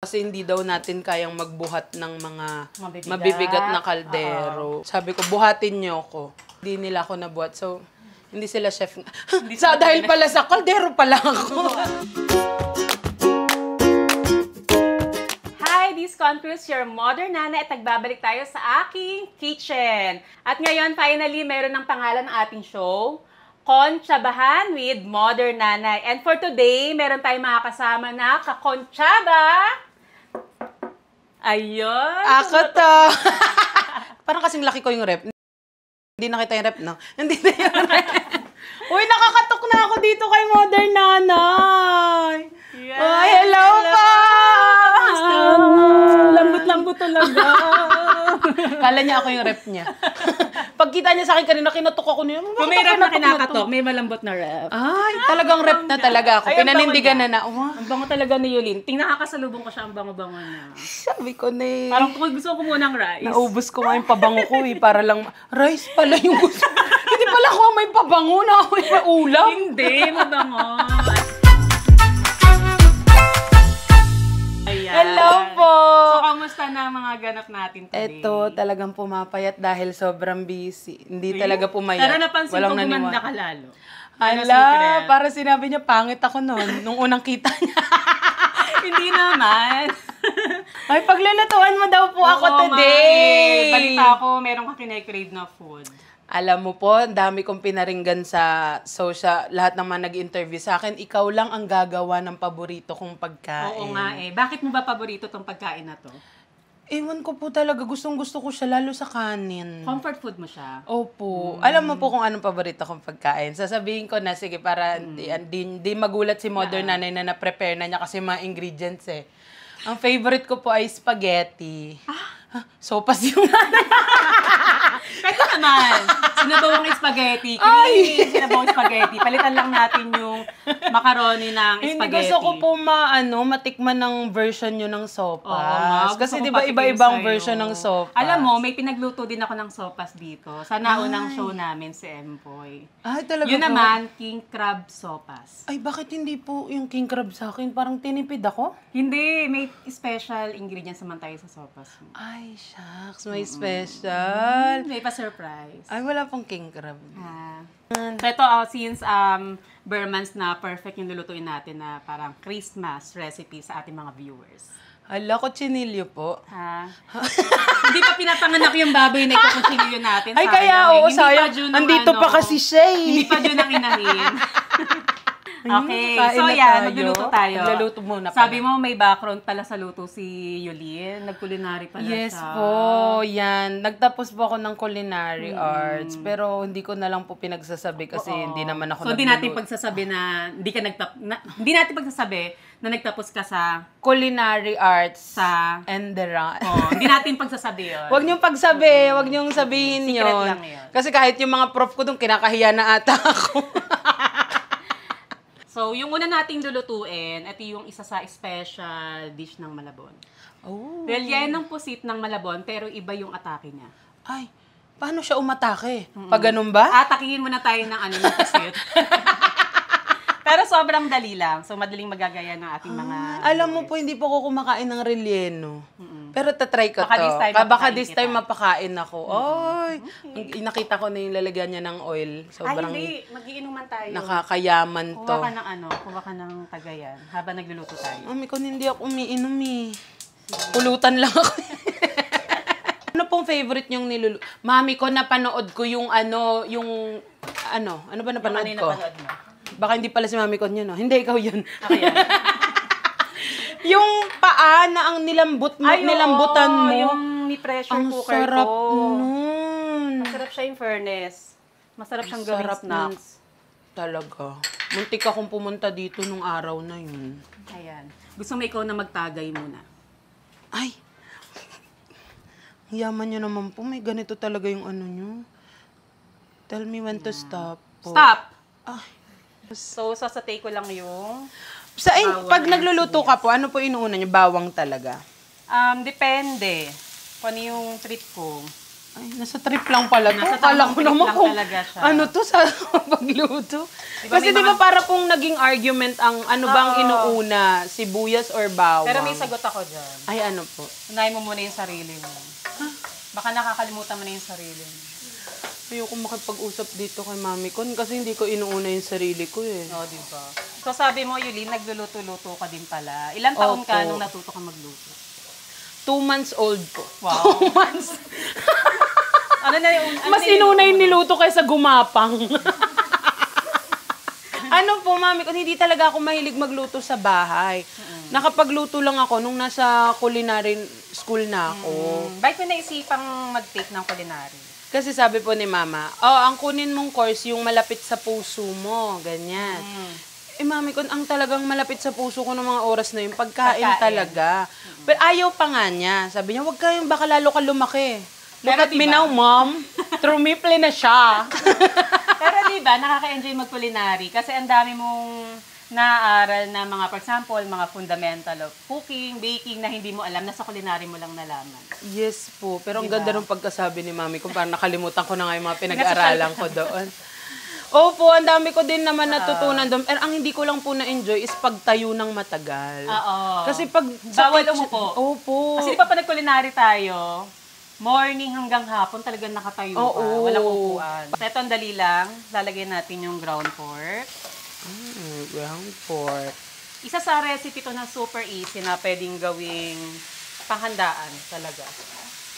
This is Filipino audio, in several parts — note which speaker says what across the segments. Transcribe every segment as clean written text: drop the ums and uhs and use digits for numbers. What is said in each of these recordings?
Speaker 1: Kasi hindi daw natin kayang magbuhat ng mga mabibigat na kaldero. Sabi ko, buhatin niyo ako. Hindi nila ako nabuhat. So, hindi sila chef. Dahil pala sa kaldero pala ako.
Speaker 2: Hi, this is your modern nana at nagbabalik tayo sa aking kitchen. At ngayon, finally, meron ng pangalan ng ating show, Konchabahan with Modern Nanay. And for today, meron tayong mga kasama na kakonchaba. Ayun.
Speaker 1: Ako to. Parang kasing laki ko yung rep. Hindi na kita yung rep, no? Hindi na yung rep. Uy, nakakatok na ako dito kay Modern Nanay.
Speaker 2: Yes.
Speaker 1: Ay, hello pa!
Speaker 2: Lambot-lambot talaga.
Speaker 1: Kala niya ako yung rep niya. Pagkita niya sa akin kanina, kinatok ako niya.
Speaker 2: Kung may rep na kinakatok, may malambot na rep.
Speaker 1: Ay, talagang rep na talaga ako. Pinanindigan na.
Speaker 2: Ang bango talaga ni Yulin. Tingnan nakakasalubong ko siya, ang bango-bango na.
Speaker 1: Sabi ko na eh.
Speaker 2: Parang kung gusto ko munang rice.
Speaker 1: Naubos ko nga yung pabango ko eh. Para lang, rice pala yung gusto. Hindi pala ako may pabango na ako yung ulam.
Speaker 2: Hindi, mabango. Ayan.
Speaker 1: Hello po!
Speaker 2: So, kamusta na mga ganap natin today?
Speaker 1: Ito, talagang pumapayat dahil sobrang busy. Hindi talaga pumayat.
Speaker 2: Pero napansin
Speaker 1: Walang
Speaker 2: ko
Speaker 1: naniwala.
Speaker 2: gumanda ka lalo.
Speaker 1: Hala, para sinabi niya, pangit ako noon, nung unang kita niya.
Speaker 2: Hindi naman.
Speaker 1: Ay, paglulutuan mo daw po ako today.
Speaker 2: Balita ko, meron ka kine-crave na food.
Speaker 1: Alam mo po, dami kong pinaringgan sa social, lahat naman nag-interview sa akin, ikaw lang ang gagawa ng paborito kong pagkain.
Speaker 2: Oo nga eh. Bakit mo ba paborito tong pagkain na to?
Speaker 1: Ewan ko po talaga, gustong-gusto ko siya, lalo sa kanin.
Speaker 2: Comfort food mo siya?
Speaker 1: Opo. Alam mo po kung anong paborito kong pagkain. Sasabihin ko na, sige, para di magulat si Modern Nanay na na-prepare na niya kasi mga ingredients eh. Ang favorite ko po ay spaghetti. Sopas yung
Speaker 2: Pwede naman. Sinabawang spaghetti. Sinabawang spaghetti. Palitan lang natin yung macaroni ng spaghetti.
Speaker 1: Hindi gusto ko po matikman ng version nyo ng sopas. Kasi di ba
Speaker 2: patikim
Speaker 1: iba-ibang
Speaker 2: sa'yo.
Speaker 1: version ng sopas.
Speaker 2: Alam mo, may pinagluto din ako ng sopas dito. Sa naunang show namin, si Empoy.
Speaker 1: Ay, talaga
Speaker 2: Yun
Speaker 1: po?
Speaker 2: naman, king crab sopas.
Speaker 1: Ay, bakit hindi po yung king crab sa akin? Parang tinipid ako?
Speaker 2: Hindi, may special ingredients naman tayo sa sopas.
Speaker 1: Ay, shucks. May special.
Speaker 2: May pa-surprise.
Speaker 1: Ay, wala pong king crab.
Speaker 2: So ito, since Burmans na perfect yung lulutuin natin na parang Christmas recipe sa ating mga viewers.
Speaker 1: Hala ko, chinilyo po.
Speaker 2: Hindi pa pinapanganak yung baboy na ikukuchilyo natin.
Speaker 1: Ay, kaya oo, sayang. Andito pa kasi siya eh.
Speaker 2: Hindi pa dyan ang inahin. Okay, so yan, magluluto tayo.
Speaker 1: Magluluto muna pala.
Speaker 2: Sabi mo, may background pala sa luto si Yulin. Nag-culinary pala siya.
Speaker 1: Yes po, yan. Nagtapos po ako ng culinary arts, pero hindi ko na lang po pinagsasabi kasi hindi naman ako
Speaker 2: So, hindi natin pagsasabi na, hindi natin pagsasabi na nagtapos ka sa
Speaker 1: culinary arts
Speaker 2: sa
Speaker 1: and the run.
Speaker 2: hindi natin pagsasabi yun.
Speaker 1: Huwag niyong pagsabi, huwag niyong sabihin
Speaker 2: Secret
Speaker 1: yun.
Speaker 2: lang yun.
Speaker 1: Kasi kahit yung mga prof ko doon, kinakahiya na ata ako.
Speaker 2: So, yung una nating lulutuin, ito yung isa sa special dish ng Malabon.
Speaker 1: Oh.
Speaker 2: Well, yan ang pusit ng Malabon, pero iba yung atake niya.
Speaker 1: Ay, paano siya umatake? Pag ganun ba?
Speaker 2: Atakihin muna tayo ng ng pusit. Pero sobrang dali lang. So, madaling magagaya ng ating mga...
Speaker 1: Alam mo po, hindi po ako kumakain ng relleno. Pero tatry ko
Speaker 2: Baka
Speaker 1: to.
Speaker 2: this time
Speaker 1: Baka
Speaker 2: mapakain
Speaker 1: this time
Speaker 2: kita.
Speaker 1: mapakain ako. Ay, nakita ko na yung lalagyan niya ng oil. Sobrang
Speaker 2: hindi. Magiinuman tayo.
Speaker 1: nakakayaman to.
Speaker 2: Kuha ka ng kuha ka ng tagayan habang nagluluto tayo.
Speaker 1: Mami, kung hindi ako umiinom eh. Pulutan lang ako. Ano pong favorite niyong niluluto? Mami ko, napanood ko yung ano ba napanood ko?
Speaker 2: Napanood mo?
Speaker 1: Baka hindi pala si mami ko yun, no? Hindi, ikaw yun.
Speaker 2: Okay, yan.
Speaker 1: Yung paa na ang nilambutan mo.
Speaker 2: Yung ni-pressure
Speaker 1: Ang
Speaker 2: cooker
Speaker 1: sarap
Speaker 2: ko.
Speaker 1: nun.
Speaker 2: Masarap siya yung furnace. Masarap siyang gawing
Speaker 1: Sarap nun.
Speaker 2: snacks.
Speaker 1: Talaga. Muntik akong pumunta dito nung araw na yun.
Speaker 2: Ayan. Gusto mo ikaw na magtagay muna.
Speaker 1: Ay! Ang yaman nyo naman po. May ganito talaga yung ano nyo. Tell me when to stop po.
Speaker 2: Stop!
Speaker 1: Ay.
Speaker 2: So, sasatay ko lang yung...
Speaker 1: Pag nagluluto ka po, ano po inuuna nyo? Bawang talaga?
Speaker 2: Depende. Kung ano yung treat ko.
Speaker 1: Ay, nasa trip lang pala to.
Speaker 2: Nasa
Speaker 1: Akala
Speaker 2: tamang
Speaker 1: ko
Speaker 2: trip
Speaker 1: naman
Speaker 2: lang
Speaker 1: kung
Speaker 2: talaga siya.
Speaker 1: ano to sa pagluto.
Speaker 2: Diba
Speaker 1: Kasi
Speaker 2: may
Speaker 1: di ba
Speaker 2: mga-
Speaker 1: para pong naging argument ang ano bang
Speaker 2: Oo.
Speaker 1: inuuna, sibuyas or bawang?
Speaker 2: Pero may sagot ako dyan.
Speaker 1: Ay, ano po?
Speaker 2: Unahin mo muna yung sarili mo. Baka nakakalimutan mo na yung sarili mo.
Speaker 1: Ayoko makipag-usap dito kay Mami Con kasi hindi ko inuuna yung sarili ko eh.
Speaker 2: Oo, di ba? So sabi mo, Yulin, nagluluto-luto ka din pala. Ilang taon ka
Speaker 1: Opo.
Speaker 2: nung natuto ka magluto?
Speaker 1: 2 months old po.
Speaker 2: Wow.
Speaker 1: 2 months.
Speaker 2: Ano na yung...
Speaker 1: Mas inuna yung niluto kaysa gumapang. Ano po, Mami Con, hindi talaga ako mahilig magluto sa bahay. Nakapagluto lang ako nung nasa culinary school na ako.
Speaker 2: Bakit mo naisipang mag-take ng culinary?
Speaker 1: Kasi sabi po ni Mama, ang kunin mong course yung malapit sa puso mo, ganyan. Eh, Mami Con, ang talagang malapit sa puso ko ng mga oras na yun, pagkain. Talaga. Pero ayaw pa nga niya. Sabi niya, wag kayong, baka lalo ka lumaki. Look
Speaker 2: Pero
Speaker 1: at me
Speaker 2: diba?
Speaker 1: now, Mom. Trumiple na siya.
Speaker 2: Pero di ba, nakaka-enjoy mag-culinary kasi ang dami mong naaaral na mga, for example, mga fundamental of cooking, baking na hindi mo alam, nasa culinary mo lang nalaman.
Speaker 1: Yes po. Pero ang
Speaker 2: Diba?
Speaker 1: ganda ng pagkasabi ni Mami ko, parang nakalimutan ko na nga yung mga pinag-aralan ko doon. Opo, ang dami ko din naman natutunan doon. Pero ang hindi ko lang po na-enjoy is pagtayo ng matagal.
Speaker 2: Oo.
Speaker 1: Kasi pag... sa
Speaker 2: Bawal
Speaker 1: kitchen-
Speaker 2: umupo.
Speaker 1: Opo.
Speaker 2: Kasi di pa pa nag-culinary tayo, morning hanggang hapon talagang nakatayo ka.
Speaker 1: Oo.
Speaker 2: Walang upuan. So, ito ang dali lang. Lalagyan natin yung ground pork.
Speaker 1: Ground pork.
Speaker 2: Isa sa recipe to na super easy na pwedeng gawing panghandaan talaga.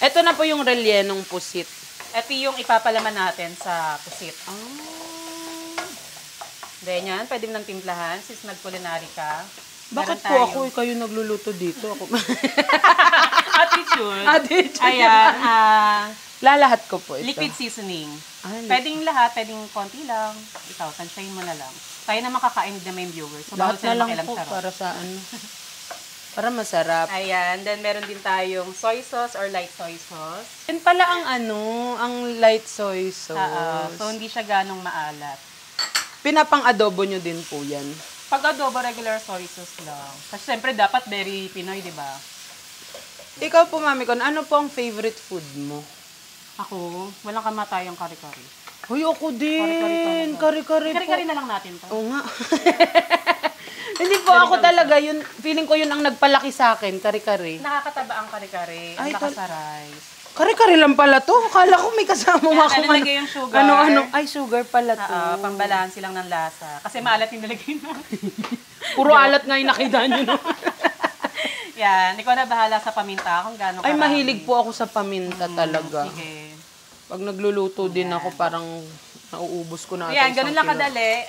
Speaker 1: Ito na po yung rellenong pusit.
Speaker 2: Ito yung ipapalaman natin sa pusit. Then yan, pwede mo nang timplahan since nag-culinary ka.
Speaker 1: Bakit
Speaker 2: Meron
Speaker 1: po
Speaker 2: tayo.
Speaker 1: ako, kayo nagluluto dito? Ako.
Speaker 2: Attitude.
Speaker 1: Attitude.
Speaker 2: Ayan,
Speaker 1: Lalahat ko po ito.
Speaker 2: liquid seasoning.
Speaker 1: Ay,
Speaker 2: Pwedeng lahat, pwedeng konti lang. Ikaw, tansyahin mo na lang. Tayo na makakain din na may viewers. So, bawal
Speaker 1: lahat
Speaker 2: sila
Speaker 1: na lang
Speaker 2: makialam
Speaker 1: po
Speaker 2: sa ro.
Speaker 1: para sa ano. Para masarap.
Speaker 2: Ayan, then meron din tayong soy sauce or light soy sauce.
Speaker 1: Yan pala ang ano, ang light soy sauce.
Speaker 2: So, hindi siya ganong maalat.
Speaker 1: Pinapang-adobo nyo din po yan.
Speaker 2: Pag adobo, regular soy sauce lang. Kasi siyempre, dapat very Pinoy, di ba?
Speaker 1: Ikaw po, Mami Con, ano po ang favorite food mo?
Speaker 2: Ako, walang kamatayang kare-kare.
Speaker 1: Hoy, ako din.
Speaker 2: Kare-kare
Speaker 1: Kare-kare po.
Speaker 2: Kare-kare na lang natin to.
Speaker 1: Oo nga. Hindi po ako talaga yun. Feeling ko yun ang nagpalaki sa akin, kare-kare.
Speaker 2: Nakakataba ang kare-kare. Ang
Speaker 1: Ay,
Speaker 2: lakas sa rice.
Speaker 1: Kare-kare lang pala to. Akala ko may kasama
Speaker 2: Kaya
Speaker 1: ako.
Speaker 2: nalagay yung sugar.
Speaker 1: Ano-ano. Ay, sugar pala to.
Speaker 2: Pambalansi lang ng lasa. Kasi maalat yung nilagay natin.
Speaker 1: Puro alat nga yung nakita nyo. No?
Speaker 2: Yan, ikaw na bahala sa paminta kung gaano
Speaker 1: Ay,
Speaker 2: karami.
Speaker 1: mahilig po ako sa paminta talaga.
Speaker 2: Sige.
Speaker 1: Pag nagluluto din ako, parang nauubos ko na.
Speaker 2: Yan, ganun lang kadali.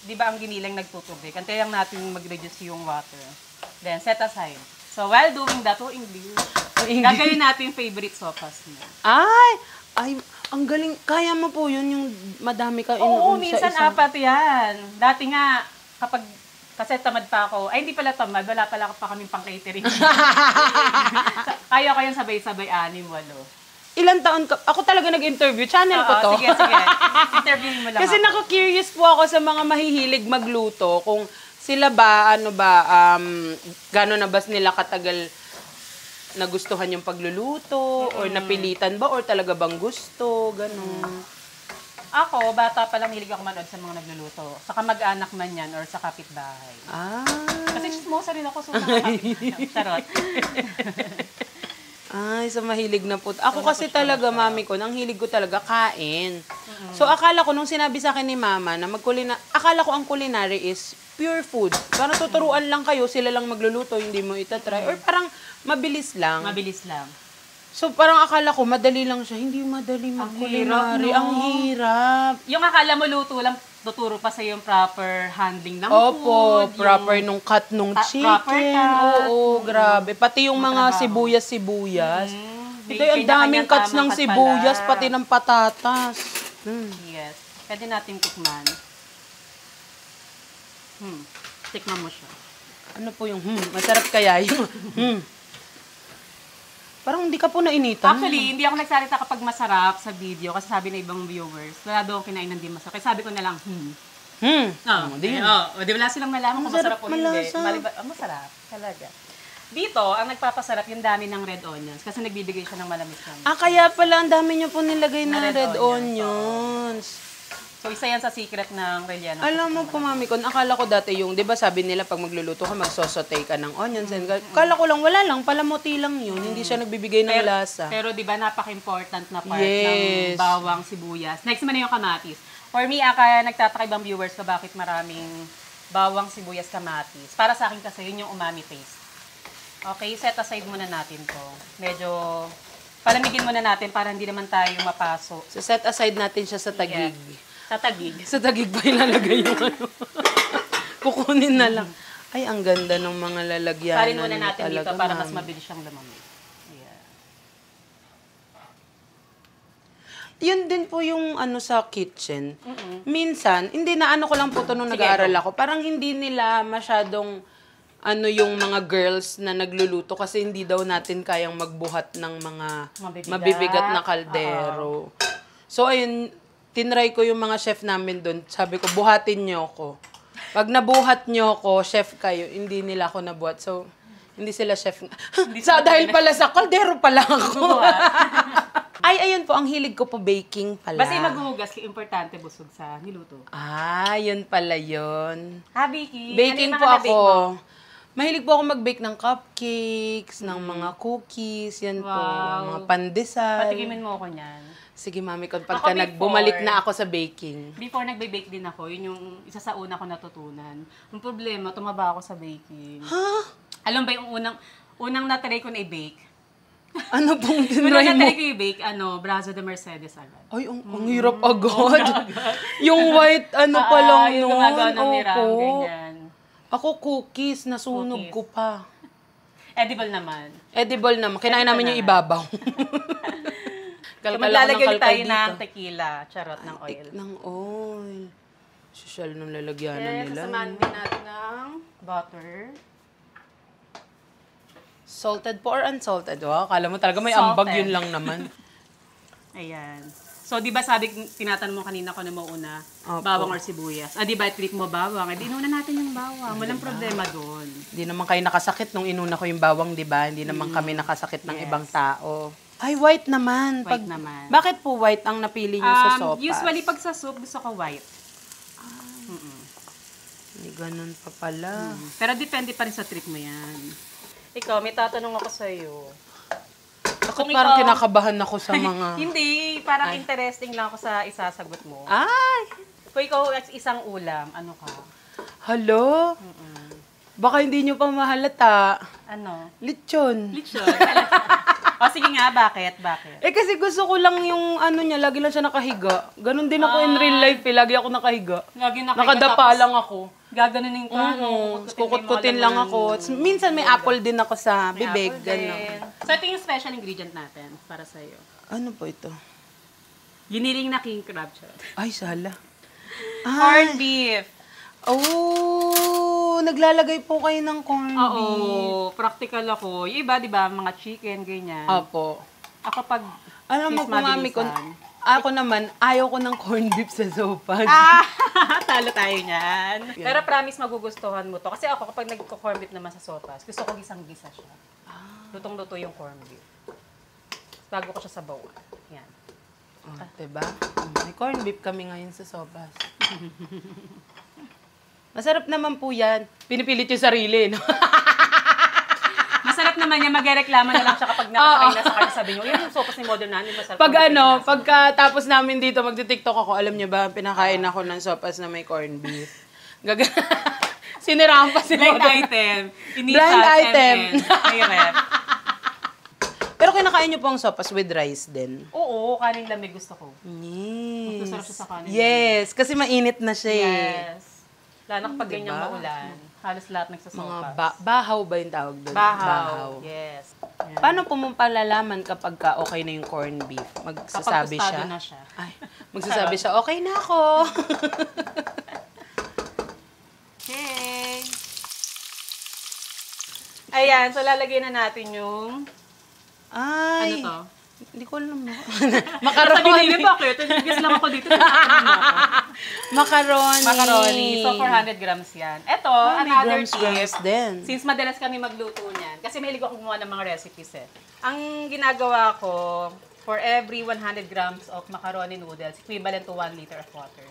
Speaker 2: Di ba ang giniling nagtutubig? Antay lang natin mag-reduce yung water. Then, set aside. So, while doing that, English. Gagawin natin yung favorite sopas mo.
Speaker 1: Ay, ang galing. Kaya mo po yun, yung madami ka
Speaker 2: Oo,
Speaker 1: inuun sa
Speaker 2: minsan
Speaker 1: isang...
Speaker 2: apat yan. Dati nga, kapag kasi tamad pa ako, ay hindi pala tamad, wala pala pa kaming pang catering. Kaya ko yung sabay-sabay 6, 8.
Speaker 1: Ilan taon ka? Ako talaga nag-interview. Channel ko to.
Speaker 2: Sige, sige. Interviewin mo lang
Speaker 1: Kasi
Speaker 2: ako.
Speaker 1: naku-curious po ako sa mga mahihilig magluto. Kung sila ba, gano'n na ba nila katagal nagustuhan yung pagluluto? Or napilitan ba? Or talaga bang gusto? Gano'n.
Speaker 2: Ako, bata pa lang hilig ako manood sa mga nagluluto. Sa kamag-anak man yan or sa kapitbahay. Kasi chismosa rin ako, so Charot.
Speaker 1: Ay, sa mahilig na po. Ako kasi talaga, Mami ko, ang hilig ko talaga kain. So, akala ko, nung sinabi sa akin ni Mama na akala ko ang culinary is pure food. Parang tuturuan lang kayo, sila lang magluluto, hindi mo itatry. Or parang mabilis lang.
Speaker 2: Mabilis lang.
Speaker 1: So, parang akala ko, madali lang siya. Hindi madali mag-culinary.
Speaker 2: hirap, no?
Speaker 1: Ang hirap.
Speaker 2: Yung akala mo luto lang, tuturo pa sa yung proper handling ng
Speaker 1: Opo,
Speaker 2: food.
Speaker 1: proper nung cut nung
Speaker 2: proper
Speaker 1: chicken.
Speaker 2: cut.
Speaker 1: Oo, grabe. Pati yung mga sibuyas-sibuyas. Ito yung daming cuts ng sibuyas, pati ng patatas.
Speaker 2: Yes. Pwede natin tikman. Tikman mo siya.
Speaker 1: Ano po yung, masarap kaya yung, Parang hindi ka po nainitan.
Speaker 2: Actually, hindi ako nagsalita kapag masarap sa video kasi sabi na ibang viewers, wala daw kinain ng di masarap. Kaya sabi ko na lang,
Speaker 1: Di yun.
Speaker 2: Di wala silang malaman kung masarap
Speaker 1: Masarap,
Speaker 2: o hindi.
Speaker 1: malasa.
Speaker 2: Masarap, talaga. Dito, ang nagpapasarap yung dami ng red onions kasi nagbibigay siya ng malamis-lamis.
Speaker 1: Kaya pala ang dami niyo po nilagay na
Speaker 2: Na
Speaker 1: red
Speaker 2: red
Speaker 1: onions.
Speaker 2: So, isa yan sa secret ng Reliano.
Speaker 1: Alam mo po, Mami Con, akala ko dati yung, di ba sabi nila pag magluluto ka, magsosote ka ng onions. And akala ko lang, wala lang, palamuti lang yun. Hindi siya nagbibigay ng lasa.
Speaker 2: Pero di ba, napaka-important na part
Speaker 1: Yes.
Speaker 2: ng bawang, sibuyas. Next naman na yung kamatis. For me, nagtataka ibang viewers ko bakit maraming bawang, sibuyas, kamatis. Para sa akin kasi, yun yung umami taste. Okay, set aside muna natin to. Medyo palamigin muna natin para hindi naman tayo mapaso.
Speaker 1: So, set aside natin siya sa tagig.
Speaker 2: Sa tagig.
Speaker 1: Sa tagig ba ilalagay yung ano? Kukunin na lang. Ay, ang ganda ng mga lalagyan.
Speaker 2: Salin muna natin dito para mas mabilis siyang lumamig. Yeah.
Speaker 1: Yun din po yung ano sa kitchen. Minsan, hindi na ano ko lang po to nung nag-aaral ako. Parang hindi nila masyadong ano yung mga girls na nagluluto kasi hindi daw natin kayang magbuhat ng mga mabibigat na kaldero. So, ayun, tinry ko yung mga chef namin doon. Sabi ko, buhatin nyo ako. Pag nabuhat nyo ako, chef kayo, hindi nila ako nabuhat. So, hindi sila chef. Dahil pala sa kaldero pala ako. Ay, ayun po, ang hilig ko po baking pala.
Speaker 2: Basta yung maghuhugas, importante busog sa niluto.
Speaker 1: Yun pala yun.
Speaker 2: Baking.
Speaker 1: Baking
Speaker 2: Ano
Speaker 1: po
Speaker 2: yung mga
Speaker 1: ako.
Speaker 2: na-bake mo?
Speaker 1: Mahilig po ako mag-bake ng cupcakes, ng mga cookies, yan po. Mga pandesal.
Speaker 2: Patikimin mo ako niyan.
Speaker 1: Sige, Mami, kung
Speaker 2: Ako
Speaker 1: pagka
Speaker 2: before.
Speaker 1: bumalik na ako sa baking.
Speaker 2: Before nagbe-bake din ako, yun yung isa sa una ko natutunan. Yung problema, tumaba ako sa baking.
Speaker 1: Ha?
Speaker 2: Alam ba yung unang na-try ko na i-bake?
Speaker 1: Ano pong
Speaker 2: Unang
Speaker 1: tinry mo?
Speaker 2: na-try ko i-bake, Brazo de Mercedes agad.
Speaker 1: Ay, ang hirap agad. Yung white, ano pa lang
Speaker 2: yung
Speaker 1: nun.
Speaker 2: gumagawa ng niram,
Speaker 1: Opo.
Speaker 2: ganyan.
Speaker 1: Ako, cookies, nasunog
Speaker 2: Cookies.
Speaker 1: ko pa.
Speaker 2: Edible naman.
Speaker 1: Edible naman. Kinain namin yung ibabaw.
Speaker 2: So, maglalagay tayo ng tequila, charot ng oil.
Speaker 1: Ng oil. Social ng lalagyanan
Speaker 2: Yes,
Speaker 1: nila.
Speaker 2: sasamahan din natin ng butter.
Speaker 1: Salted po or unsalted? Akala mo talaga may
Speaker 2: Salted.
Speaker 1: ambag, yun lang naman.
Speaker 2: Ayan. So, di ba sabi, tinatanong mo kanina ko na mauna,
Speaker 1: Opo.
Speaker 2: bawang or sibuyas. Di ba, trip mo bawang? Di inuna natin yung bawang. Walang problema doon.
Speaker 1: Hindi naman kayo nakasakit nung inuna ko yung bawang, di ba? Hindi naman kami nakasakit ng ibang tao. Ay, white naman.
Speaker 2: White naman.
Speaker 1: Bakit po white ang napili niyo sa sopas?
Speaker 2: Usually, pag sa soup, gusto ko white.
Speaker 1: Hindi ganun pa pala.
Speaker 2: Pero depende pa rin sa trip mo yan. Ikaw, may tatanong ako sa'yo.
Speaker 1: Bakit
Speaker 2: Kung
Speaker 1: parang
Speaker 2: ikaw-
Speaker 1: kinakabahan ako sa mga...
Speaker 2: Hindi, parang interesting lang ako sa isasagot mo.
Speaker 1: Ay!
Speaker 2: Kung ikaw isang ulam, ano ka?
Speaker 1: Hello? Baka hindi nyo pa mahalata.
Speaker 2: Ano?
Speaker 1: Lechon.
Speaker 2: Lechon. O sige nga, bakit? Bakit?
Speaker 1: Kasi gusto ko lang yung ano niya, lagi lang siya nakahiga. Ganon din ako in real life lagi ako nakahiga.
Speaker 2: Lagi
Speaker 1: Nakadapa lang ako.
Speaker 2: Gaganunin ka,
Speaker 1: Kukut-kutin lang ako. Minsan may apple din ako sa bibig. Ganon.
Speaker 2: So ito yung special ingredient natin para sa'yo.
Speaker 1: Ano po ito?
Speaker 2: Giniling na king crab chowder.
Speaker 1: Ay, sala.
Speaker 2: Corned beef.
Speaker 1: Oh, naglalagay po kayo ng corned beef.
Speaker 2: Oo, practical ako. Yung iba, di ba, mga chicken, ganyan.
Speaker 1: Opo.
Speaker 2: Ako pag
Speaker 1: Alam mo,
Speaker 2: since
Speaker 1: Mami,
Speaker 2: mabilisan.
Speaker 1: ako naman, ayaw ko ng corned beef sa sopas.
Speaker 2: Talo tayo niyan. Pero promise magugustuhan mo to. Kasi ako, kapag nagko-corned beef naman sa sopas, gusto ko gisang-gisa siya. Lutong-luto yung corned beef. Bago ko siya sa bawa. Yan.
Speaker 1: Oh, diba? May corned beef kami ngayon sa sopas. Masarap naman po yan. Pinipilit yung sarili, no?
Speaker 2: Masarap naman yan. Magreklamo na lang siya kapag nakakain na sa kanya. Sabi niyo, yung sopas ni Modern Nanay, masarap.
Speaker 1: Pagkatapos namin dito, magti-tiktok ako, alam niyo ba, pinakain ako ng sopas na may corned beef. Siniraan pa si
Speaker 2: Blind
Speaker 1: Modern.
Speaker 2: item.
Speaker 1: Blind item.
Speaker 2: May ref.
Speaker 1: Pero kinakain niyo po ang sopas with rice din.
Speaker 2: Oo, kaning lamig gusto ko.
Speaker 1: Yes.
Speaker 2: Masarap siya sa kanin.
Speaker 1: Yes, kasi mainit na siya eh.
Speaker 2: Yes. Lalo na kapag ganyang maulan. Halos lahat
Speaker 1: Mga
Speaker 2: nagsasopas.
Speaker 1: bahaw ba yung tawag doon?
Speaker 2: Bahaw. Yes. Yan.
Speaker 1: Paano po mo palalaman kapag okay na yung corned beef? Magsasabi
Speaker 2: Kapag
Speaker 1: siya?
Speaker 2: tostado na siya.
Speaker 1: Ay, magsasabi siya, okay na ako.
Speaker 2: Okay. Ayan, so lalagyan na natin yung,
Speaker 1: Ay,
Speaker 2: ano to?
Speaker 1: Hindi ko alam.
Speaker 2: Macaroni.
Speaker 1: Macaroni.
Speaker 2: Bakit? Guess lang ako dito.
Speaker 1: Macaroni.
Speaker 2: Macaroni. So, 400 grams yan. Ito, another tip.
Speaker 1: Din.
Speaker 2: Since madalas kami magluto niyan, kasi mahilig ako gumawa ng mga recipes eh. Ang ginagawa ko, for every 100 grams of macaroni noodles, equivalent to 1 liter of water.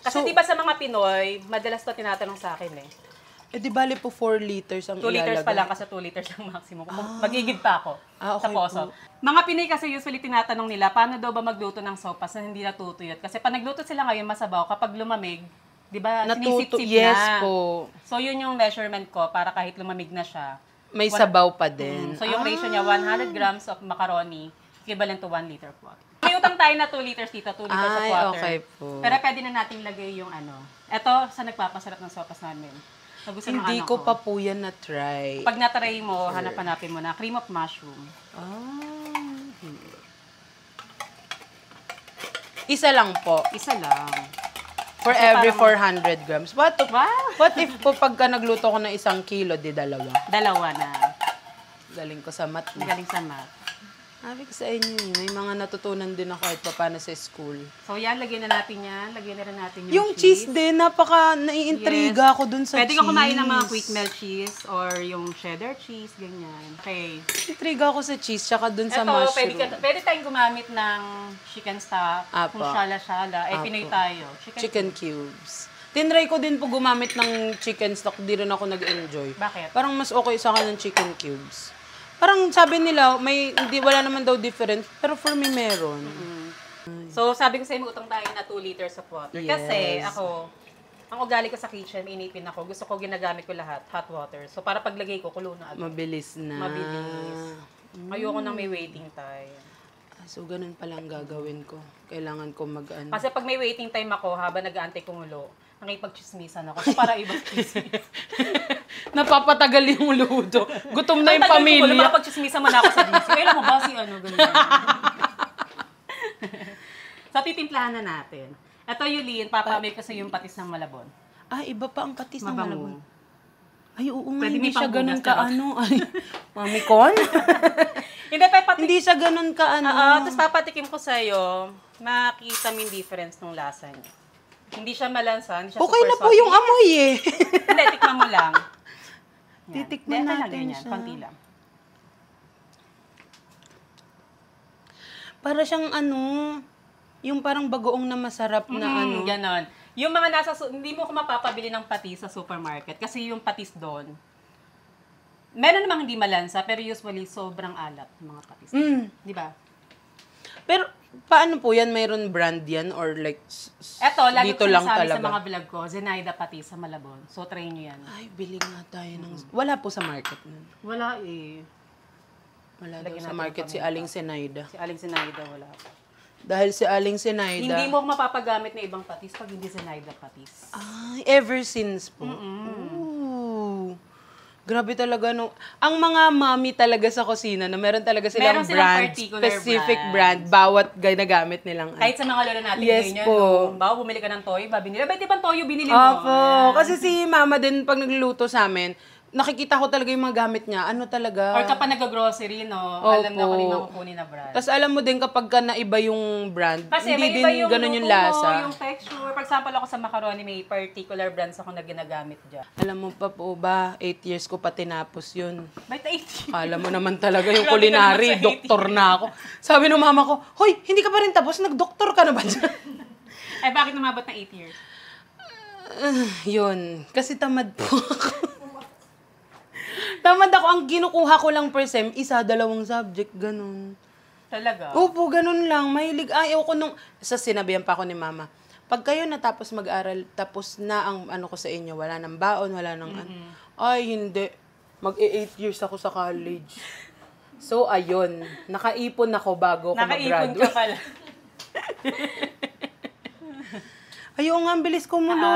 Speaker 2: Kasi
Speaker 1: So,
Speaker 2: di ba sa mga Pinoy, madalas to tinatanong sa akin eh.
Speaker 1: Eh, di bali po 4 liters ang
Speaker 2: 2 liters
Speaker 1: ilalagay.
Speaker 2: pa lang kasi 2 liters ang maximum. Magigib pa ako
Speaker 1: Okay
Speaker 2: sa poso.
Speaker 1: po.
Speaker 2: Mga Pinoy kasi usually tinatanong nila, paano daw ba magluto ng sopas na hindi natutuyot? Kasi pag nagluto sila ngayon masabaw, kapag lumamig, di ba, sinisip-sip
Speaker 1: Yes
Speaker 2: na.
Speaker 1: po.
Speaker 2: So, yun yung measurement ko para kahit lumamig na siya.
Speaker 1: May sabaw pa din.
Speaker 2: So, yung ratio niya, 100 grams of macaroni, equivalent to 1 liter of water. May utang tayo na 2 liters dito, 2 liters of
Speaker 1: Ay,
Speaker 2: water.
Speaker 1: okay po.
Speaker 2: Pero pwede na nating lagay yung ano. Ito, sa nagpapasarap ng sopas namin. Na gusto ng
Speaker 1: Hindi
Speaker 2: ano
Speaker 1: ko pa po yan na-try.
Speaker 2: Pag na-try mo, hanap-hanapin mo na cream of mushroom.
Speaker 1: Isa lang po.
Speaker 2: Isa lang.
Speaker 1: For
Speaker 2: Kasi
Speaker 1: every
Speaker 2: parang-
Speaker 1: 400 grams. What if po pagka nagluto ko ng 1 kilo, di dalawa?
Speaker 2: Dalawa na.
Speaker 1: Galing ko sa math.
Speaker 2: Magaling sa math.
Speaker 1: Sabi ko sa inyo, may mga natutunan din ako kahit paano sa school.
Speaker 2: So yan, lagyan na natin yan. Lagyan na rin natin
Speaker 1: Yung cheese din, naiintriga ako dun sa
Speaker 2: Pwede
Speaker 1: cheese.
Speaker 2: ka kumain ng mga quick melt cheese or yung cheddar cheese, ganyan. Okay.
Speaker 1: Intriga ako sa cheese, tsaka dun sa
Speaker 2: Ito,
Speaker 1: mushroom.
Speaker 2: pwede tayong gumamit ng chicken stock,
Speaker 1: Apo.
Speaker 2: kung shala-shala. Eh,
Speaker 1: Apo.
Speaker 2: Pinoy tayo.
Speaker 1: Chicken cubes. Tinry ko din po gumamit ng chicken stock, di rin ako nag-enjoy.
Speaker 2: Bakit?
Speaker 1: Parang mas okay sa akin ng chicken cubes. Parang sabi nila, wala naman daw difference, pero for me meron.
Speaker 2: So, sabi ko sa inyo, utang tayo na 2 liters of water.
Speaker 1: Yes.
Speaker 2: Kasi ako, ang ugali ko sa kitchen, inipin ako. Gusto ko ginagamit ko lahat, hot water. So, para paglagay ko, kulo na agad.
Speaker 1: Mabilis na.
Speaker 2: Mabilis. Ayoko nang may waiting time.
Speaker 1: So, ganun palang gagawin ko. Kailangan ko mag-ano.
Speaker 2: Kasi pag may waiting time ako, habang nag-aantay kumulo, nakipag-chismisan ako. So, para ibang chismis.
Speaker 1: Napapatagal yung luto. Gutom na yung
Speaker 2: Ang tagal ko,
Speaker 1: pamilya.
Speaker 2: Lumapag-chismisan mo na ako sa GC. Kailan mo ba si ano, ganyan. So, titimplahan na natin. Ito, Yulin, papamil ko sa yung patis ng Malabon.
Speaker 1: Iba pa ang patis ng
Speaker 2: Mabango.
Speaker 1: Malabon. Ay, oo nga,
Speaker 2: Pwede
Speaker 1: hindi
Speaker 2: may
Speaker 1: siya
Speaker 2: pangbugas
Speaker 1: ganun
Speaker 2: ka
Speaker 1: ka
Speaker 2: ba?
Speaker 1: ano. Ay, Mami Con?
Speaker 2: Hindi, pa patis.
Speaker 1: Hindi siya ganun ka ano.
Speaker 2: Tapos papatikim ko sa'yo, makikita mo yung difference ng lasa niya. Hindi siya malansa, hindi siya
Speaker 1: Okay
Speaker 2: super
Speaker 1: na po
Speaker 2: salty.
Speaker 1: yung amoy eh.
Speaker 2: Hindi, tikman mo lang. Yan.
Speaker 1: Titikman
Speaker 2: Hindi, ito lang,
Speaker 1: natin
Speaker 2: ganyan.
Speaker 1: siya.
Speaker 2: Konti lang.
Speaker 1: Para siyang ano, yung parang bagoong na masarap na ano.
Speaker 2: Ganon. Yung mga hindi mo ko mapapabili ng patis sa supermarket kasi yung patis doon, meron namang hindi malansa, pero usually sobrang alat ng mga patis. Di ba?
Speaker 1: Pero paano po yan? Mayroon brand yan or like
Speaker 2: Eto, lagi
Speaker 1: dito
Speaker 2: ko
Speaker 1: lang
Speaker 2: sinasabi
Speaker 1: talaga?
Speaker 2: sa mga vlog ko, Zenaida patis sa Malabon. So, try nyo yan.
Speaker 1: Ay, bili nga tayo ng... Wala po sa market nun.
Speaker 2: Wala eh.
Speaker 1: Wala daw
Speaker 2: Lagyan
Speaker 1: sa
Speaker 2: natin
Speaker 1: market
Speaker 2: ng
Speaker 1: si Aling Zenaida.
Speaker 2: Si Aling Zenaida, wala.
Speaker 1: Dahil si Aling Zenaida...
Speaker 2: Hindi mo mapapagamit ng ibang patis pag hindi Zenaida patis.
Speaker 1: Ay, ever since po. Ooh. Grabe talaga, no. Ang mga mami talaga sa kusina, na meron talaga silang
Speaker 2: Meron silang
Speaker 1: brand,
Speaker 2: particular
Speaker 1: specific
Speaker 2: brands.
Speaker 1: brand, bawat ginagamit nilang ano.
Speaker 2: Kahit sa mga lolo natin
Speaker 1: Yes
Speaker 2: ganyan,
Speaker 1: po.
Speaker 2: no? Bawa, bumili ka ng toyo, binili. Ba't ibang toyo binili mo?
Speaker 1: Opo. Kasi si mama din, pag nagluluto sa amin, nakikita ko talaga yung mga gamit niya. Ano talaga?
Speaker 2: Or kapag nag-grocery, no? Alam na
Speaker 1: Opo.
Speaker 2: kung yung makukunin na brand.
Speaker 1: Tapos alam mo din kapag ka naiba yung brand,
Speaker 2: Kasi
Speaker 1: hindi
Speaker 2: may iba
Speaker 1: din
Speaker 2: yung
Speaker 1: ganun yung
Speaker 2: luto
Speaker 1: lasa.
Speaker 2: mo, yung texture. For example, ako sa macaroni, may particular brands ako na ginagamit dyan.
Speaker 1: Alam mo pa po ba, 8 years ko pa tinapos yun.
Speaker 2: Ba't 80?
Speaker 1: Alam mo naman talaga yung
Speaker 2: Grabe ka naman
Speaker 1: culinary,
Speaker 2: sa
Speaker 1: doktor na ako. Sabi ng mama ko, hoy, hindi ka pa rin tapos, nag-doktor ka na ba dyan?
Speaker 2: Ay, bakit namabot na 8 years?
Speaker 1: Yun, kasi tamad po ako. Tamad ako, ang kinukuha ko lang per sem, 1, 2 subject, ganun.
Speaker 2: Talaga?
Speaker 1: Opo, ganun lang. Mahilig. Ayaw ko nung... Sinabihan pa ako ni mama, pag kayo natapos mag-aral, tapos na ang ano ko sa inyo, wala nang baon, wala nang ano. Ay, hindi. Mag-8 years ako sa college. So, ayun. Nakaipon ako bago ako
Speaker 2: Nakaipon ka
Speaker 1: mag-graduate.
Speaker 2: pala.
Speaker 1: Ayaw nga, ang bilis kumulo.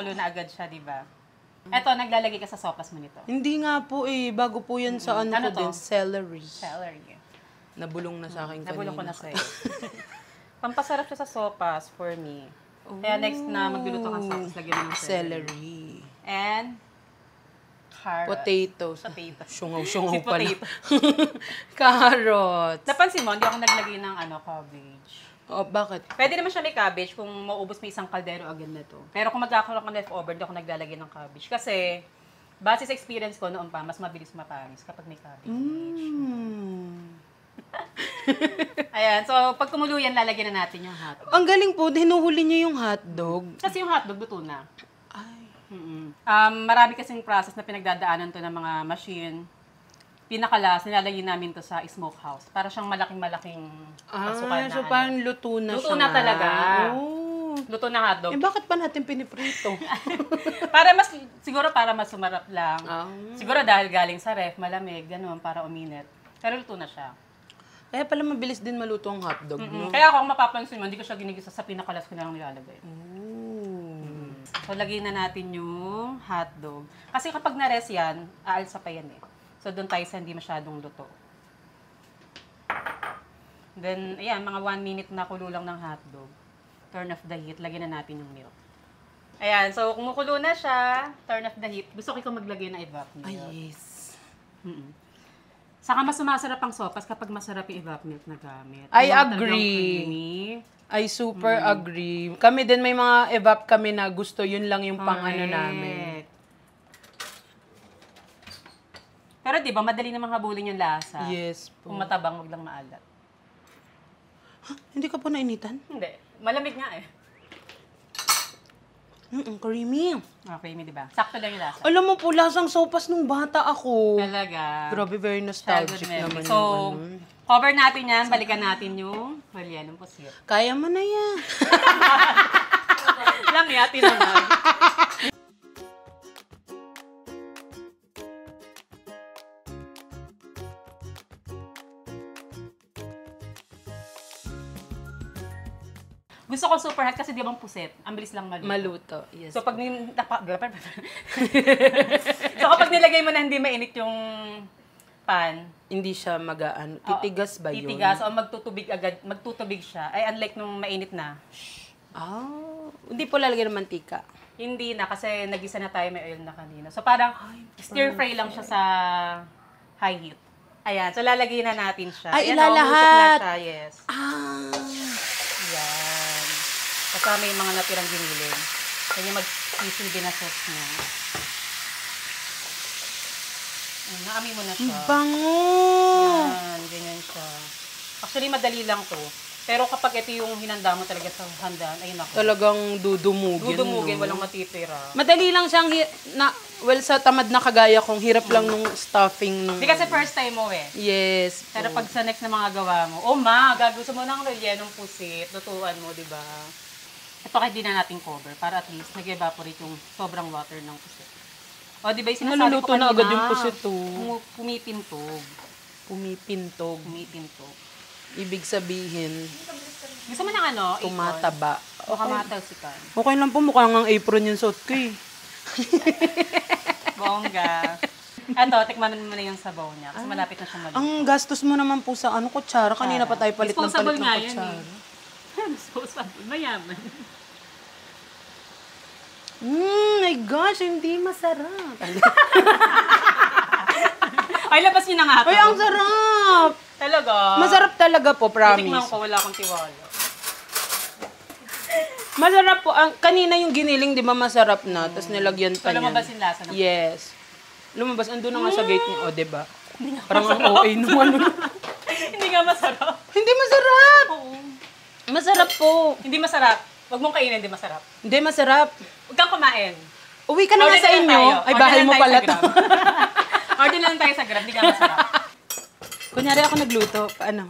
Speaker 2: Kumukulo na agad siya, di ba? Eto, naglalagay ka sa sopas mo nito.
Speaker 1: Hindi nga po eh. Bago po yan sa ano
Speaker 2: Ano
Speaker 1: ko
Speaker 2: to?
Speaker 1: din, celery.
Speaker 2: Celery.
Speaker 1: Nabulong na sa akin kanina.
Speaker 2: Nabulong ko na sa'yo. Pampasarap siya sa sopas for me. Kaya next na magluluto ka ng sopas, lagyan mo ng celery.
Speaker 1: Celery.
Speaker 2: And
Speaker 1: Potatoes.
Speaker 2: Potatoes.
Speaker 1: Syungaw-syungaw
Speaker 2: Si
Speaker 1: pala.
Speaker 2: potato.
Speaker 1: Carrots.
Speaker 2: Napansin mo, hindi ako naglagay ng cabbage.
Speaker 1: Oh, bakit?
Speaker 2: Pwede naman siya may cabbage kung maubos mo isang kaldero agad na to. Pero kung magkakaroon ka ng leftover, hindi ako naglalagay ng cabbage. Kasi, base sa experience ko noon pa, mas mabilis mapanis kapag may cabbage. Ayan, so pag kumulo yan, lalagyan na natin yung hotdog.
Speaker 1: Ang galing po, hinuhuli niyo yung hotdog.
Speaker 2: Kasi yung hotdog, luto na.
Speaker 1: Ay.
Speaker 2: Marami kasing process na pinagdadaanan to ng mga machine. Pinakalas, nilalagay namin to sa smokehouse. Para siyang malaking-malaking pasukan na.
Speaker 1: So parang luto na
Speaker 2: Luto
Speaker 1: siya.
Speaker 2: na talaga.
Speaker 1: Oh.
Speaker 2: Luto na hotdog.
Speaker 1: Eh, bakit pa natin piniprito?
Speaker 2: Siguro para mas sumarap lang. Siguro dahil galing sa ref, malamig, gano'n, para uminit. Pero luto na siya.
Speaker 1: Kaya pala mabilis din maluto ang hotdog, no?
Speaker 2: Kaya ako, kung mapapansin mo, hindi ko siya ginigisa sa pinakalas ko na lang nilalagay. So, lagyan na natin yung hotdog. Kasi kapag na-rest yan, aalsa pa yan eh. So, doon tayo sa hindi masyadong luto. Then, ayan, mga 1 minute na kulo lang ng hotdog. Turn off the heat, lagyan na natin yung milk. Ayan, so kumukulo na siya, turn off the heat. Gusto ko ikaw maglagay ng evap milk.
Speaker 1: Ay, yes.
Speaker 2: Saka mas sumasarap ang sopas kapag masarap yung evap milk na gamit.
Speaker 1: I
Speaker 2: Yung
Speaker 1: agree.
Speaker 2: talagang creamy.
Speaker 1: I super agree. Kami din may mga evap kami na gusto, yun lang yung pang-ano namin.
Speaker 2: Correct. Pero di ba, madali namang habulin yung lasa.
Speaker 1: Yes po.
Speaker 2: Kung matabang, wag lang maalat.
Speaker 1: Hindi ka po nainitan?
Speaker 2: Hindi. Malamig nga eh.
Speaker 1: Creamy.
Speaker 2: Okay, di ba? Sakto lang yung lasa.
Speaker 1: Alam mo po, lasang sopas nung bata ako.
Speaker 2: Talaga.
Speaker 1: Grabe, very nostalgic naman
Speaker 2: So,
Speaker 1: yung ano.
Speaker 2: cover natin yan. Balikan natin yung ng pusit.
Speaker 1: Kaya mo na yan.
Speaker 2: Lang yati naman. Gusto ko super hot kasi di ba ang pusit? Ang bilis lang maluto.
Speaker 1: Maluto, yes.
Speaker 2: So, pag so, kapag nilagay mo na hindi mainit yung pan,
Speaker 1: Hindi siya magaan. Titigas ba yun?
Speaker 2: titigas o magtutubig agad, magtutubig siya. Ay, unlike nung mainit na.
Speaker 1: Hindi po lalagyan ng mantika.
Speaker 2: Hindi na kasi nagisa na tayo, may oil na kanina. So, parang stir fry lang siya sa high heat. Ayan, so lalagay na natin siya.
Speaker 1: Ay,
Speaker 2: Ayan,
Speaker 1: ilalahat.
Speaker 2: usok na siya, yes. Ayan. Kasama yung mga natirang giniling. Kanya mag-sisilbi na sauce niya. Ayan, naamoy mo na siya.
Speaker 1: Bango!
Speaker 2: Ayan, ganyan siya. Actually, madali lang to. Pero kapag ito yung hinanda mo talaga sa handaan, ayun ako.
Speaker 1: Talagang dudumugin.
Speaker 2: Dudumugin,
Speaker 1: no?
Speaker 2: walang matitira.
Speaker 1: Madali lang siyang, sa tamad na kagaya kong, hirap lang nung stuffing nung...
Speaker 2: Hindi kasi first time mo eh.
Speaker 1: Yes.
Speaker 2: Pero pag sa next na mga gawa mo, gusto mo ng rellenong pusit, lutuan mo, di ba? Ito kahit di na natin cover para at least nag-evaporate yung sobrang water ng pusit. O, di ba yung sinasabi ko
Speaker 1: Naluluto
Speaker 2: kanina?
Speaker 1: na agad yung pusit,
Speaker 2: Pumipintog.
Speaker 1: Pumipintog.
Speaker 2: Pumipintog.
Speaker 1: Ibig sabihin,
Speaker 2: Gusto mo ng ano?
Speaker 1: tumataba.
Speaker 2: Baka matalsikan.
Speaker 1: Okay lang po, mukha ng apron yung suot ko eh.
Speaker 2: Bongga. Ito, tikman mo na yung sabaw niya kasi malapit na siyang maluto.
Speaker 1: Ang gastos mo naman po sa kutsara. Kanina pa tayo palit ng
Speaker 2: Disposable
Speaker 1: palit ng
Speaker 2: nga yun
Speaker 1: kutsara.
Speaker 2: Disposable. Mayaman.
Speaker 1: My gosh, hindi masarap.
Speaker 2: Ay, labas niyo na nga ito.
Speaker 1: Ay, ang sarap!
Speaker 2: Talaga?
Speaker 1: Masarap talaga po,
Speaker 2: Tikman
Speaker 1: promise.
Speaker 2: ko, wala akong tiwala.
Speaker 1: Masarap po. Kanina yung giniling, di ba masarap na? Tapos nilagyan
Speaker 2: So,
Speaker 1: pa niyan.
Speaker 2: lumabas yung lasa ng
Speaker 1: Yes. Lumabas. Andun na nga sa gate niya. O, di ba? Parang ang OA naman.
Speaker 2: Hindi nga masarap.
Speaker 1: Hindi masarap!
Speaker 2: Oo.
Speaker 1: Masarap po.
Speaker 2: Hindi masarap. Huwag mong kainin, hindi masarap.
Speaker 1: Hindi masarap.
Speaker 2: Huwag kang kumain.
Speaker 1: Uwi ka na nga
Speaker 2: Order
Speaker 1: sa
Speaker 2: lang
Speaker 1: inyo.
Speaker 2: tayo.
Speaker 1: Ay,
Speaker 2: Order
Speaker 1: bahay
Speaker 2: lang
Speaker 1: mo
Speaker 2: tayo
Speaker 1: pala
Speaker 2: sa
Speaker 1: to.
Speaker 2: Grab. Order lang tayo sa Grab, hindi nga masarap.
Speaker 1: Kunyari ako nagluto. Paano?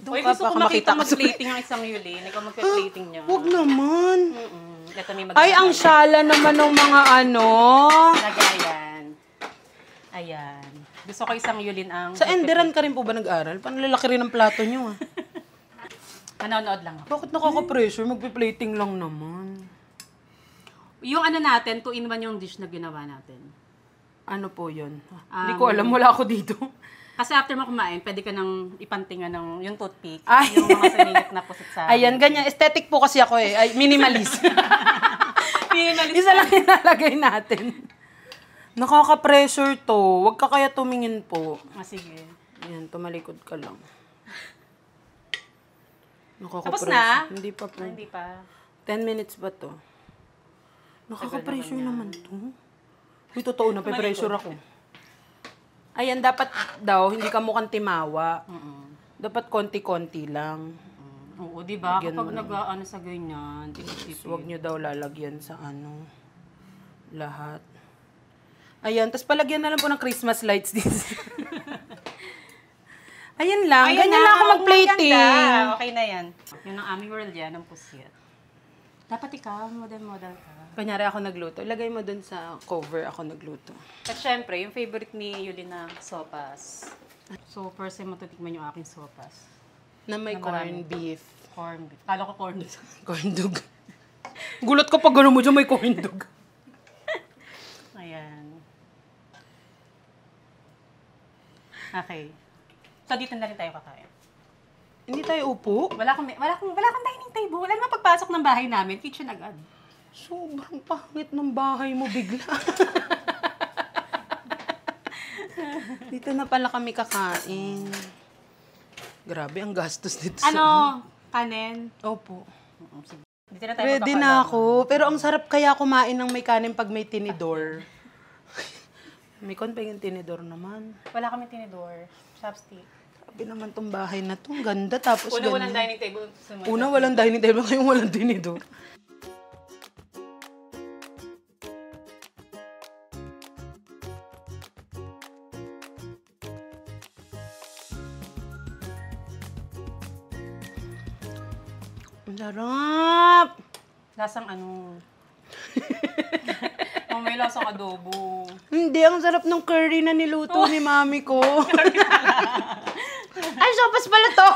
Speaker 2: Uy, gusto ko makita mag-plating ang isang Yulin. Ikaw mag-plating niya.
Speaker 1: Huwag naman.
Speaker 2: Ito may
Speaker 1: Ay, ang syala naman ng mga
Speaker 2: Lagayan. Ayan. Gusto ko isang Yulin ang...
Speaker 1: Sa Enderan ka rin po ba nag-aral? Paano lalaki rin ang plato nyo ah?
Speaker 2: Manonood lang ako.
Speaker 1: Bakit nakaka-pressure? Magpi-plating lang naman.
Speaker 2: Yung natin, 2-in-1 yung dish na ginawa natin.
Speaker 1: Ano po yun? Hindi ko alam. Wala ako dito.
Speaker 2: Kasi after mo kumain, pwede ka nang ipantingan ng yung toothpick.
Speaker 1: Ay.
Speaker 2: Yung mga siningit na pusit sa...
Speaker 1: Ayan, ganyan. Aesthetic po kasi ako eh. Ay, minimalist.
Speaker 2: Minimalist.
Speaker 1: Isa lang ilalagay natin. Nakaka-pressure to. Huwag ka kaya tumingin po.
Speaker 2: Sige.
Speaker 1: Ayan, tumalikod ka lang.
Speaker 2: Tapos na?
Speaker 1: Hindi pa po.
Speaker 2: Hindi pa.
Speaker 1: 10 minutes ba to? Nakaka-pressure naman to. Uy, totoo na, pe-pressure ako. Ayan, dapat daw, hindi ka mukhang timawa. Dapat konti-konti lang.
Speaker 2: Oo, di ba?
Speaker 1: Lagyan
Speaker 2: Kapag
Speaker 1: mo
Speaker 2: nag-ano sa ganyan,
Speaker 1: Huwag nyo daw lalagyan sa lahat. Ayan, tapos palagyan na lang po ng Christmas lights dito. Ayan lang, ganyan lang ako mag-plating.
Speaker 2: Okay na yan. Yun ang aming world yan, ang pusit. Dapat ikaw, model-model ka.
Speaker 1: Kunyari ako nagluto, ilagay mo dun sa cover ako nagluto.
Speaker 2: At syempre, yung favorite ni Yuli na sopas. So, first time matutikman yung aking sopas.
Speaker 1: Na may
Speaker 2: Na
Speaker 1: corn
Speaker 2: marami.
Speaker 1: beef.
Speaker 2: Corn beef. Kala ko corn beef.
Speaker 1: Corn dog. Gulat ko pag gano'n mo dyan may corn dog.
Speaker 2: Ayan. Okay. So, dito na rin tayo kakain.
Speaker 1: Hindi tayo upo.
Speaker 2: Wala kang dining table. Wala naman pagpasok ng bahay namin. Kitchen agad.
Speaker 1: Sobrang pangit ng bahay mo bigla. Dito na pala kami kakain. Grabe, ang gastos dito
Speaker 2: Ano? Kanin?
Speaker 1: Opo.
Speaker 2: Sige. Dito na tayo
Speaker 1: Ready na ako. Pero ang sarap kaya kumain ng may kanin pag may tinidor. May kon pa yung tinidor naman.
Speaker 2: Wala kami tinidor. Chopstick.
Speaker 1: Grabe naman tong bahay na to. Ang ganda. Tapos
Speaker 2: Walang
Speaker 1: ganyan.
Speaker 2: dining table.
Speaker 1: Una, walang dining table. Kayong walang tinidor. Ang sarap!
Speaker 2: Lasang ano? May lasang adobo.
Speaker 1: Hindi, ang sarap ng curry na niluto ni mami ko. Ay, sopas pala to!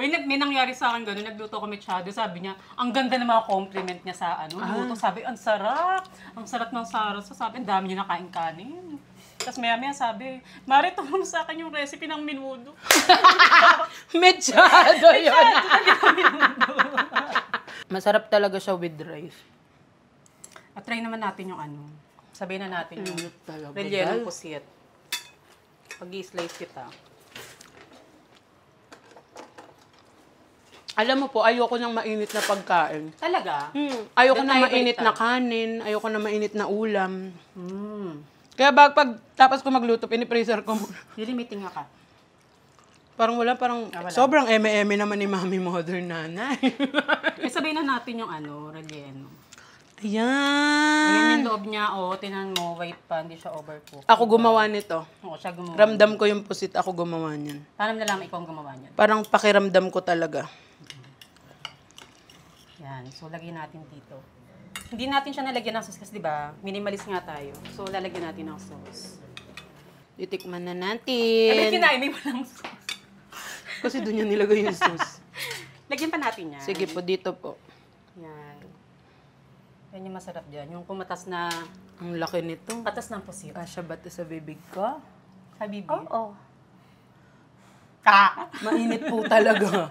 Speaker 2: Uy, may nangyari sa akin gano'n, nagluto ko mechado, sabi niya, ang ganda ng mga compliment niya sa luto. Sabi, ang sarap ng saros. So, sabi, ang dami niya nakain kanin. Tapos maya-maya sabi, Mari, tulong sa akin yung recipe ng menudo.
Speaker 1: Mechado yun! Masarap talaga siya with rice.
Speaker 2: At try naman natin yung sabihin na natin yung
Speaker 1: Talaga.
Speaker 2: rellenong pusit. Pag-i-slice kita.
Speaker 1: Alam mo po, ayoko ng mainit na pagkain.
Speaker 2: Talaga?
Speaker 1: Ayoko
Speaker 2: Doon
Speaker 1: ng
Speaker 2: tayo
Speaker 1: mainit
Speaker 2: baliktad.
Speaker 1: na kanin, ayoko ng mainit na ulam.
Speaker 2: Hmm.
Speaker 1: Kaya pag tapos ko magluto, pinipreser ko muna.
Speaker 2: Nilimiting nga ka.
Speaker 1: Parang wala.
Speaker 2: Wala.
Speaker 1: Sobrang eme-eme naman ni Mami Modern Nanay.
Speaker 2: Sabihin na natin yung relleno.
Speaker 1: Ayan.
Speaker 2: Ayan yung loob niya, tinan mo, white pa, hindi siya overcooked.
Speaker 1: Ako gumawa nito.
Speaker 2: Oo, siya gumawa.
Speaker 1: Ramdam ko yung pusit, ako gumawa niyan.
Speaker 2: Paano mo nalaman ikaw ang gumawa niyan?
Speaker 1: Parang pakiramdam ko talaga.
Speaker 2: Yan, so lagyan natin dito. Hindi natin siya nalagyan ng sauce kasi diba, minimalist nga tayo. So lalagyan natin ng sauce.
Speaker 1: Titikman na
Speaker 2: Bakit
Speaker 1: natin.
Speaker 2: kinain mo walang sauce?
Speaker 1: Kasi doon yan nilagay yung sauce.
Speaker 2: Lagyan pa natin yan.
Speaker 1: Sige po, dito po.
Speaker 2: Yan. Yan yung masarap dyan. Yung pumatas na,
Speaker 1: Ang laki nito.
Speaker 2: patas ng pusit.
Speaker 1: Kasya ba ito sa bibig ko?
Speaker 2: Habibi.
Speaker 1: Oo.
Speaker 2: Ka!
Speaker 1: Mainit po talaga.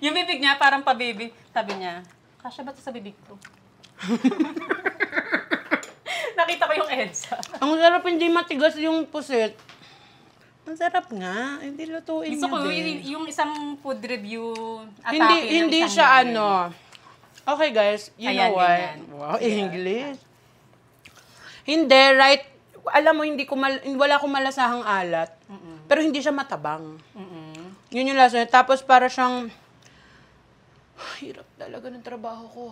Speaker 2: Yung bibig niya, parang pa-baby. Sabi niya, kasya ba ito sa bibig ko? Nakita ko yung EDSA.
Speaker 1: Ang sarap hindi matigas yung pusit. Ang sarap nga. Hindi lutuin
Speaker 2: Gusto ko
Speaker 1: niyo din.
Speaker 2: yung isang food review atake
Speaker 1: Hindi
Speaker 2: ng isang
Speaker 1: siya
Speaker 2: Indian.
Speaker 1: Okay guys, you
Speaker 2: Ayan,
Speaker 1: know what?
Speaker 2: ganyan.
Speaker 1: Wow, English. Hindi, right? Alam mo, wala akong malasahang alat. Pero hindi siya matabang. Yun yung lasa niya. Tapos para siyang, hirap talaga ng trabaho ko.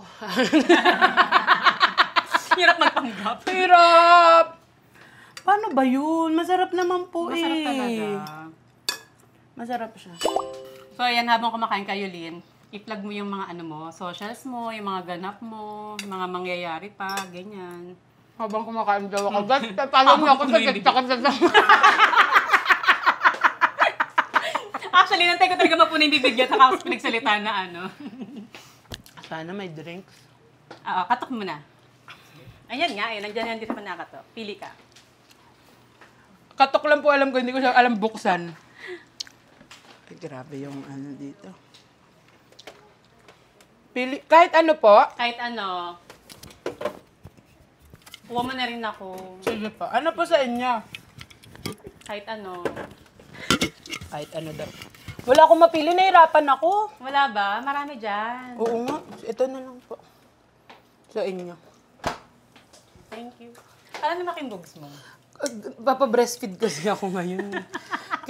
Speaker 2: Hirap magpanggap.
Speaker 1: Hirap! Paano ba yun? Masarap naman po
Speaker 2: Masarap talaga.
Speaker 1: Masarap siya.
Speaker 2: So, ayan, habang kumakain kayo, Lynn, i-plug mo yung mga socials mo, yung mga ganap mo, yung mga mangyayari pa, ganyan.
Speaker 1: Habang kumakain daw ako, guys, tatalo niyo ako sa TikTok at sa
Speaker 2: Actually, nantay ko talaga mapuna yung bibig niya, tapos pinagsalita na
Speaker 1: Sana may drinks.
Speaker 2: Oo, katok mo na. Ayan nga, nandiyan yan, hindi naman nakatok. Pili ka.
Speaker 1: Katok lang po alam ko, hindi ko siya alam buksan. Ay, grabe yung dito. Pili, kahit ano po.
Speaker 2: Kahit ano, Kuha mo na rin ako.
Speaker 1: Sige pa. Ano po sa inyo?
Speaker 2: Kahit ano.
Speaker 1: Kahit ano daw. Wala akong mapili, nahirapan ako.
Speaker 2: Wala ba? Marami dyan.
Speaker 1: Oo nga. Ito na lang po. Sa inyo.
Speaker 2: Thank you. Ano naman boobs mo?
Speaker 1: Papa-breastfeed kasi ako ngayon.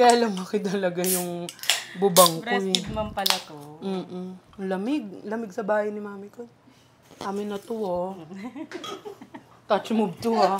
Speaker 1: Kaya lumaki talaga yung bubang ko.
Speaker 2: Breastfeed mom pala to.
Speaker 1: Lamig. Lamig sa bahay ni mami ko. Amin na to, oh. Touch move to, ha.